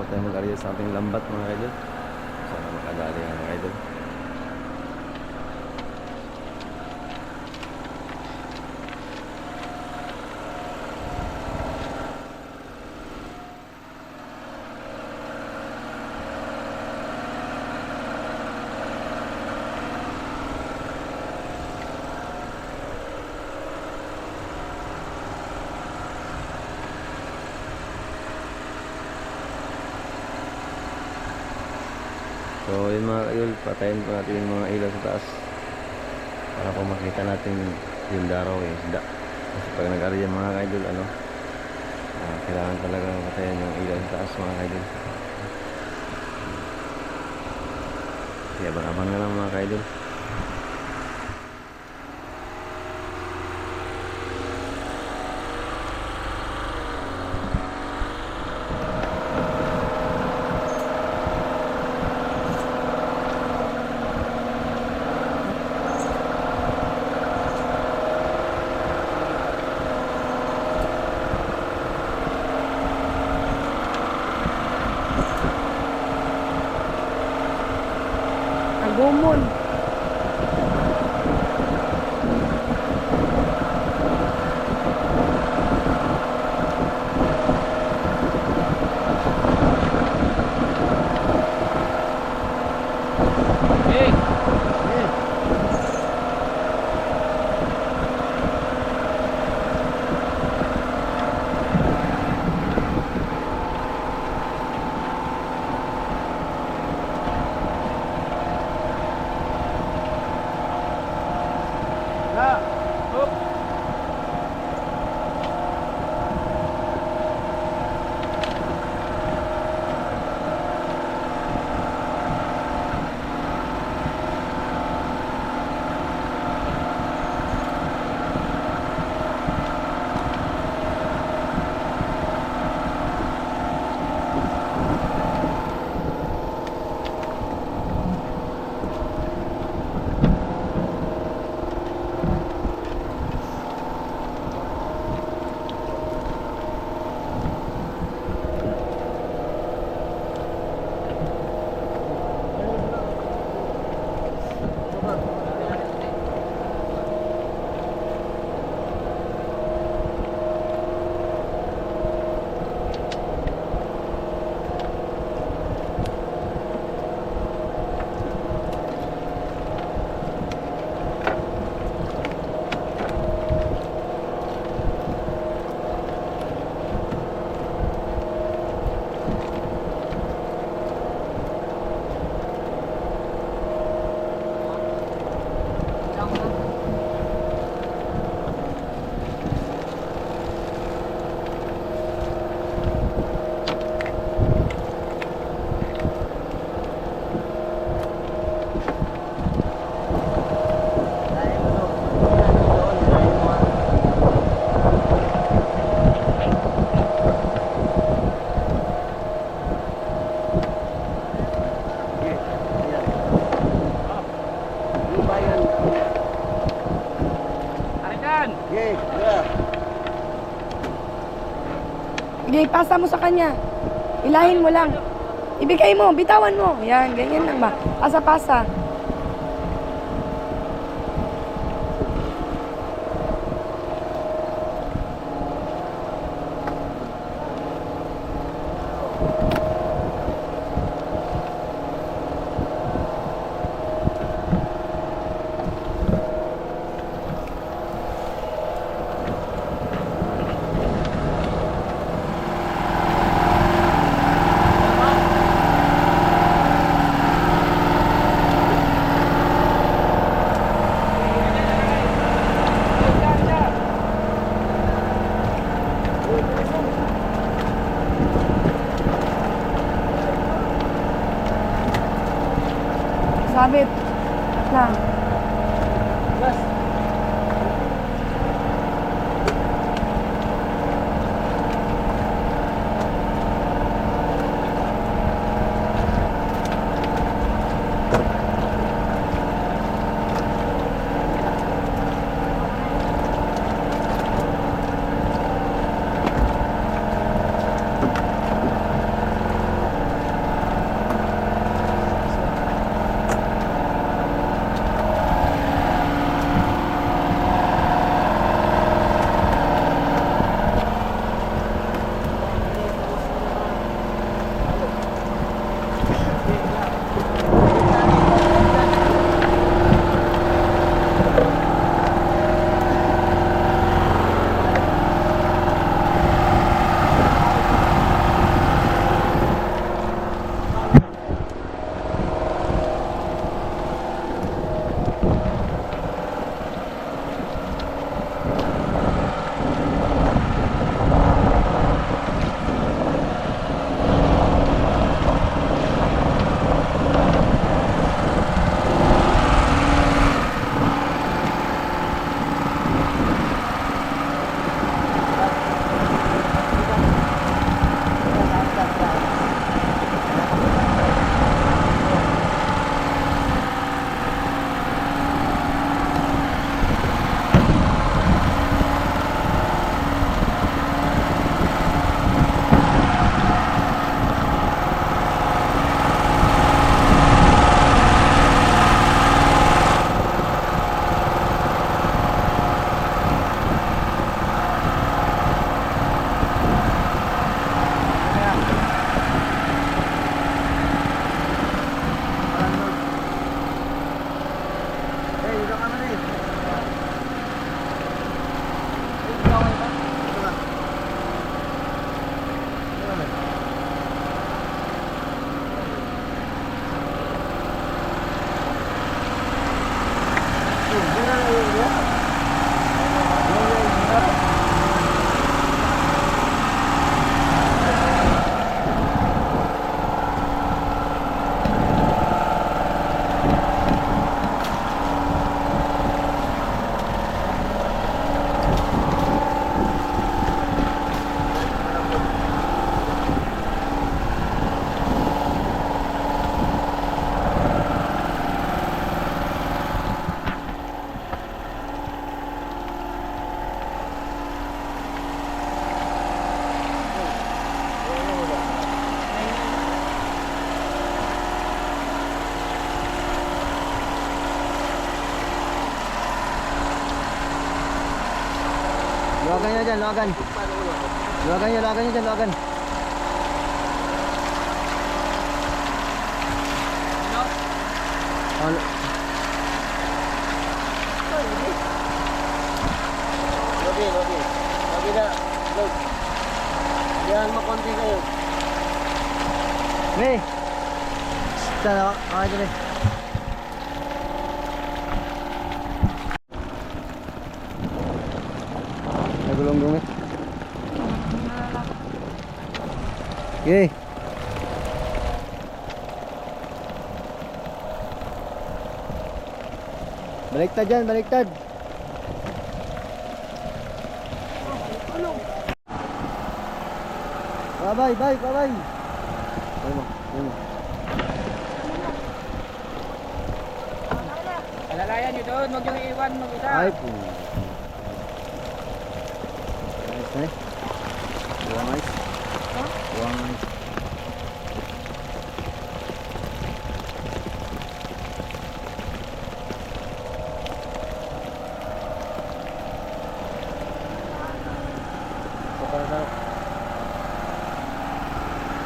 bago tayo mag-area sa ating lambat mga idol. Sana makadali nga mga idol. So yun mga idol, patayin po natin yung mga ilaw sa taas para po makita natin yung daraw yung isda. Kasi pag nag-area mga idol, kailangan talaga patayin yung ilaw sa taas mga idol. Kaya abang-abang na lang mga idol. Agumon. Sige, pasa mo sa kanya. Ilahin mo lang. Ibigay mo, bitawan mo. Yan, ganyan lang ba? Pasa-pasa. Sabit. Lang. Luwagan nyo dyan, luwagan. Luwagan nyo dyan, luwagan. Oh, Logi na. Log. Yan, makonti kayo. Hey! Sana, okay dyan eh. Nagulong-gulong eh. Okay. Baliktad dyan, baliktad. Babay, bay, babay. Ayun mo, ayun mo. Alalayan nyo doon, huwag yung iwan mag-isa. Ay, po. Nice, nice. Buwang ice. Buwang ice.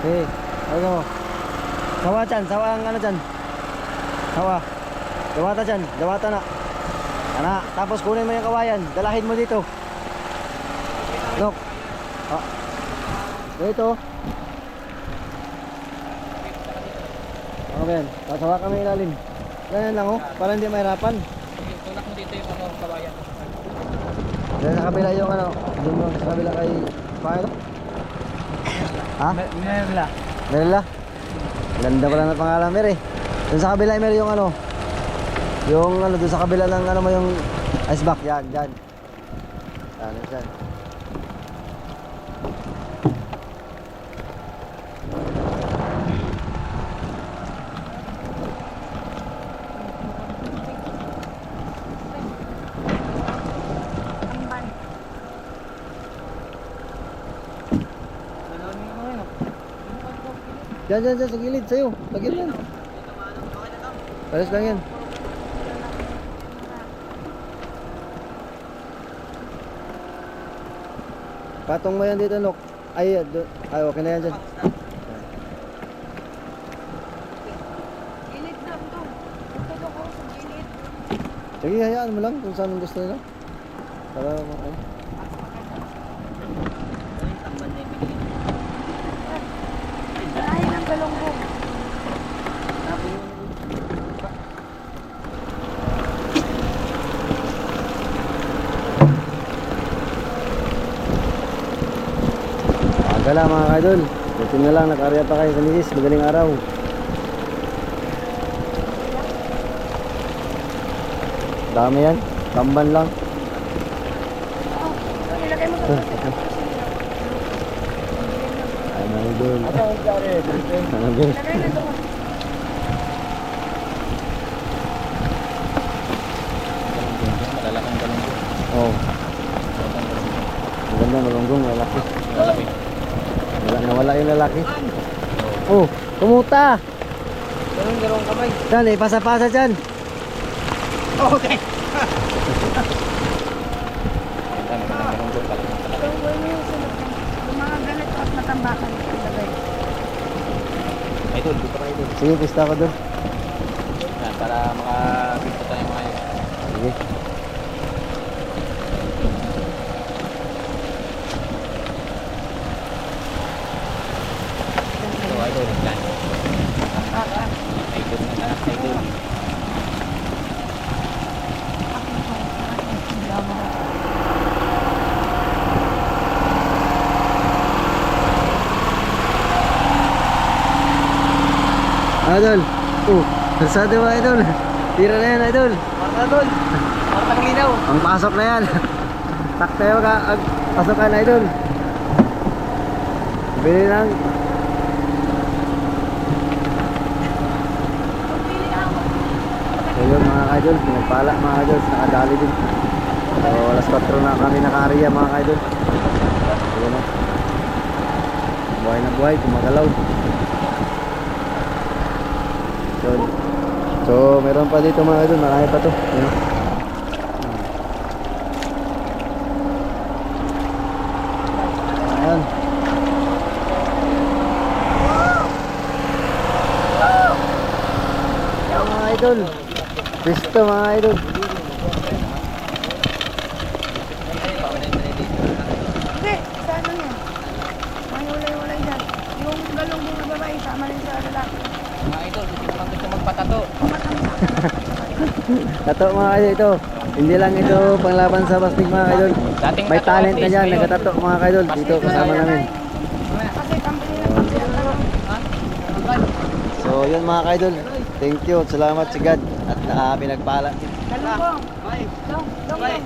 Okay, ano mo? Sawa dyan, sawa ang ano dyan. Sawa. Dawata dyan, dawata na. Ana, tapos kunin mo yung kawayan, dalahin mo dito. Nok. Ah. Dito. Okay, sasawa kami ilalim. Ganyan lang oh, para hindi mahirapan. Tulak mo dito yung kabayan. Diyan sa kabila yung ano, doon mo sa kabila kay Paano? Ha? Merla. Merla? Ganda pala ng pangalan, Mer eh. Doon sa kabila, Mer, yung ano, doon sa kabila ng ano mo yung ice box, yan, dyan. Dyan. Diyan, sa gilid, sa'yo. Sa gilid yan. Pares lang yan. Patong mo yan dito, Nok. Ay, okay na yan dyan. Gilid na ito. Ito ko sa gilid. Sige, hayaan mo lang kung saan gusto nila. Para ano. Ay, ng galonggong. Agala mga kaidol. Buti na lang, nag-area pa kayo sa misis. Madaling araw. Dami yan. Tamban lang. Nilagay mo sa Ay, mga idol. Ano idol? Nilagay na doon. Malalakang galong. Oo. Ang ganda, malunggong, lalaki. Nawala yung lalaki. Oh, kumuta! Galong kamay. Dyan, pasa-pasa dyan. Okay. Galonggong mo yung sunod. Yung mga ganito at matambakan. Ilagay. Idol, dito kayo idol. Sige, pista ko doon. Yan, para makabigto tayo mga idol. Sige. Ito idol, yan. Idol na anak idol. Idol. Oh, kalsada mo, idol. Tira na yan, idol. Marta idol. Marta linaw. Ang pasok na yan. Taktayo ka, pasokan, idol. Bili lang. Ayun mga idol, pinagpala mga idol, nakadali din. So, alas 4 na kami naka-area mga idol. Ayun na. Buhay na buhay, kumagalaw. So, meron pa dito mga idol, marami pa to. Ayun. idol. Pisto mga idol. Hindi, sa ano yan? May ulay-ulay dyan. Yung galong mo na babae, sama rin sa lalaki. Mga idol, hindi ko lang gusto magpatato. Tato mga idol ito. Hindi lang ito panglaban sa bastig mga idol. Dating May tato talent na artist, dyan, ngayon. nagatato mga idol. Dito kasama namin. Kasi company na company ang galong. So yun mga idol. Thank you. Salamat si God. At pinagpala. Galong ko. Long.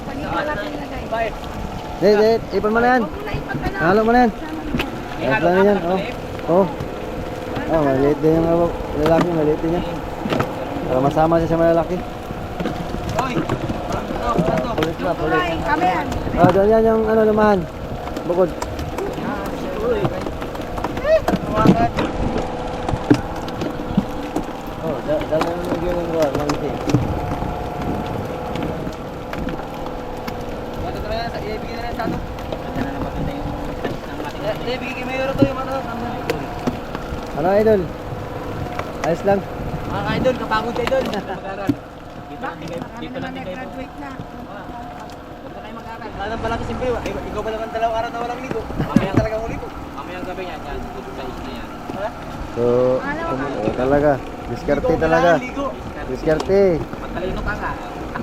Pagin ko natin ilagay. Date. Ipon mo na yan. Huwag mo na ipagkala. Halo mo na yan. Sama mo yan. Ayos lang yan. Oh. Oh, maliit din yung lalaki. Maliit din yan. Para masama siya sa malalaki. Pulit na, pulit. Ulay, kami yan. Oh, doon yan yung ano, lumahan. Bukod. Oh, dala na yung gawin ko. Langsi. Ibigay na lang sa ano. Ganda na naman yung ibigay kay Mayor to yung ano. Ano idol? Ayos lang. Mga ka-idol, kapagod kayo idol. Mag-aral. Bakit? Marami naman nag-graduate na. Huwag na kayo mag-aral. Alam pala kasi siyempre, ikaw pa naman dalawang araw na walang ligo. Mamaya talagang ulit ko. Mamayang gabi yan, yan. Dito sa isla yan. So, talaga. Diskarte talaga. Ligo. Diskarte. Matalino ka nga.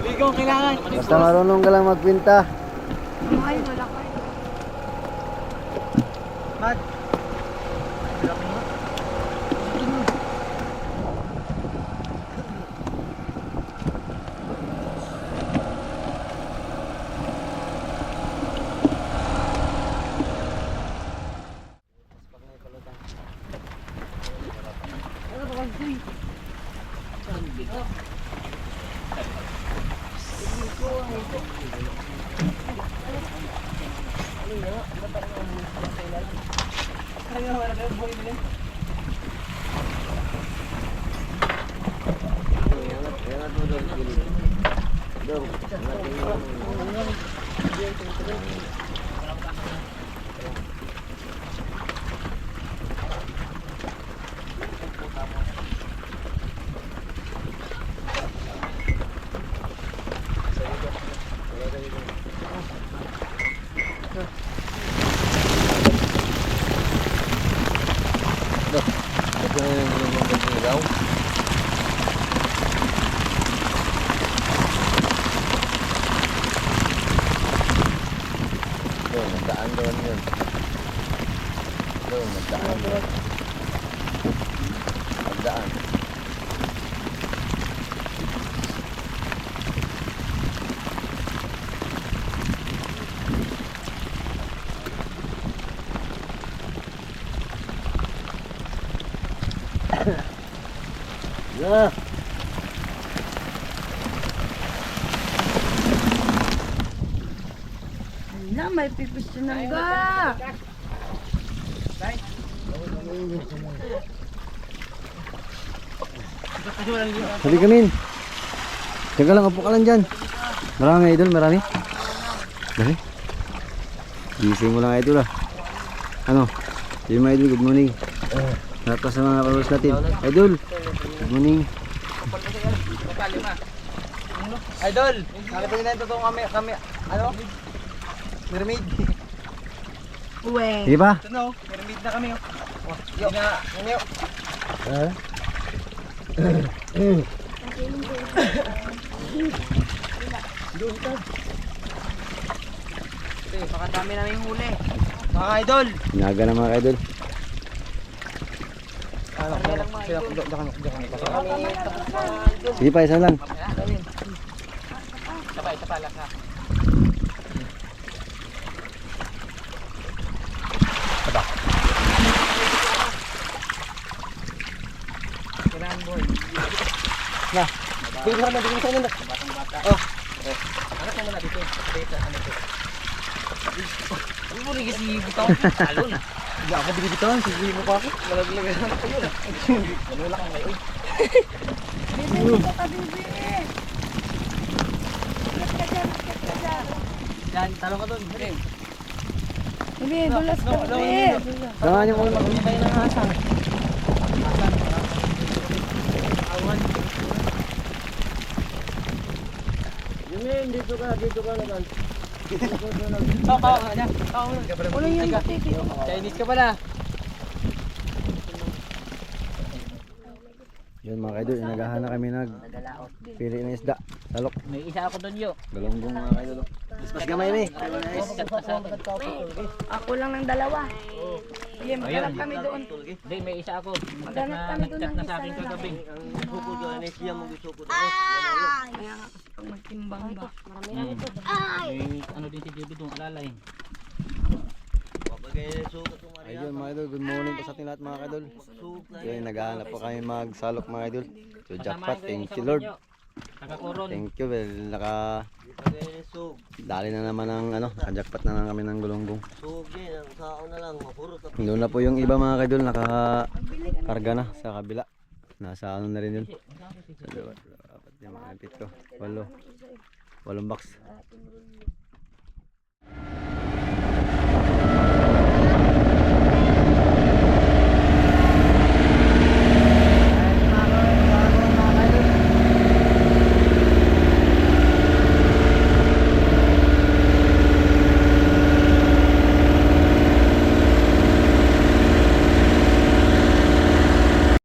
Ligo ang kailangan. Basta marunong ka lang magpinta. Ay, wala ko. Mad. Magdaan doon yun. Doon, magdaan doon. Magdaan. Yeah. Wala, may pipistunan ka. Sabi kami. Teka lang, upo ka lang dyan. Marami idol, marami. Dali. Gising mo lang idol ah. Ano? Sige mga idol, good morning. Lahat pa sa mga followers natin. Idol, good morning. Idol, nakita nyo na yung totoong kami, ano? Mermaid. Uwe. Sige pa? Ito na oh, mermaid na kami oh. Yo, yo. Baka dami namin yung huli. Mga idol. Inaga na mga idol. Sige pa, isa lang. Isa pa, last na. Kailangan boy. Na. Bigyan mo na. Batang bata. Oh. Ano mo muna dito? Dito ano dito? Ano mo rin kasi bitaw? Talo na. Hindi ako bibitawan, sige mo pa ako. Malaglagan na ako yun. Ano lang ang may oy. Bibi, dito ka, bibi. Kat ka dyan. Yan, talong ka doon. Bibi, dulas ka, bibi. Samahan niyo muna. Tayo ng asang. Tawa ka niya. Tawa mo. Ulo yung patiti. Chinese ka pala. Yun mga kaidol, inagahan na kami pili ng isda. Salok. May isa ako doon yo. Galunggong mga kaidol. Mas gamay ni. Ako lang ng dalawa. Sige, maghanap kami doon. Hindi, may isa ako. Maghanap kami doon Nag-chat ng na isa sa akin na lang. kagabi. Kaya nga kasi pag magtimbang ba. May ano din si Judy doon, alalay. Ayun mga idol, good morning po sa ating lahat mga idol. Yun, naghahanap po kami magsalok mga idol. So jackpot, thank you Lord. Taga-Coron. Thank you, well, dali na naman ng naka-jackpot na lang kami ng gulunggong. Doon na po yung iba mga idol, nakakarga na sa kabila. Nasa ano na rin yun. Sa dapat yung mga pit ko. 8 box.